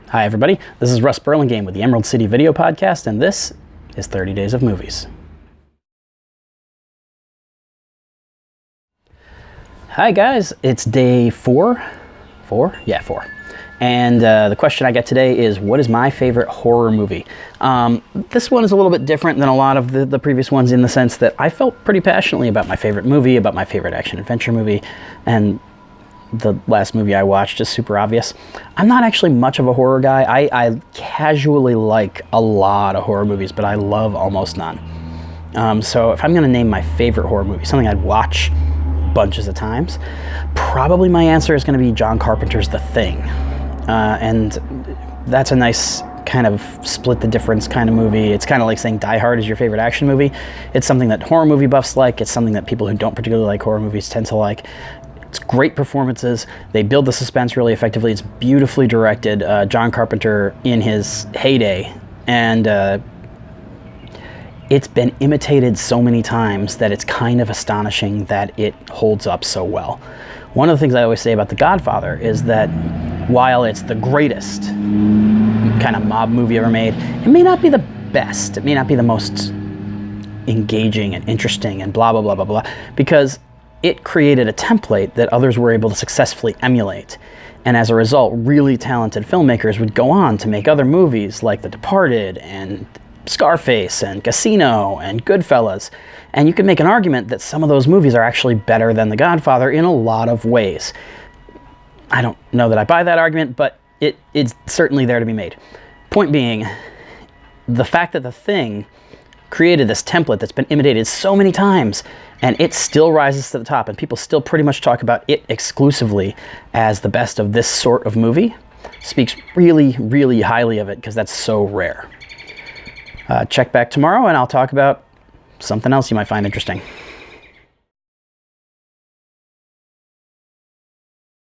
Hi everybody, this is Russ Burlingame with the Emerald City Video Podcast, and this is 30 Days of Movies. Hi guys, it's day four. And the question I get today is, what is my favorite horror movie? This one is a little bit different than a lot of the previous ones in the sense that I felt pretty passionately about my favorite movie, about my favorite action-adventure movie, and the last movie I watched is super obvious. I'm not actually much of a horror guy. I casually like a lot of horror movies, but I love almost none. So if I'm going to name my favorite horror movie, something I'd watch bunches of times, probably my answer is going to be John Carpenter's The Thing. And that's a nice kind of split the difference kind of movie. It's kind of like saying Die Hard is your favorite action movie. It's something that horror movie buffs like. It's something that people who don't particularly like horror movies tend to like. It's great performances. They build the suspense really effectively. It's beautifully directed. John Carpenter in his heyday. And it's been imitated so many times that it's kind of astonishing that it holds up so well. One of the things I always say about The Godfather is that while it's the greatest kind of mob movie ever made, it may not be the best. It may not be the most engaging and interesting and blah, blah, blah, blah, blah, because it created a template that others were able to successfully emulate. And as a result, really talented filmmakers would go on to make other movies like The Departed and Scarface and Casino and Goodfellas. And you could make an argument that some of those movies are actually better than The Godfather in a lot of ways. I don't know that I buy that argument, but it's certainly there to be made. Point being, the fact that The Thing created this template that's been imitated so many times, and it still rises to the top, and people still pretty much talk about it exclusively as the best of this sort of movie, speaks really, really highly of it, because that's so rare. Check back tomorrow, and I'll talk about something else you might find interesting.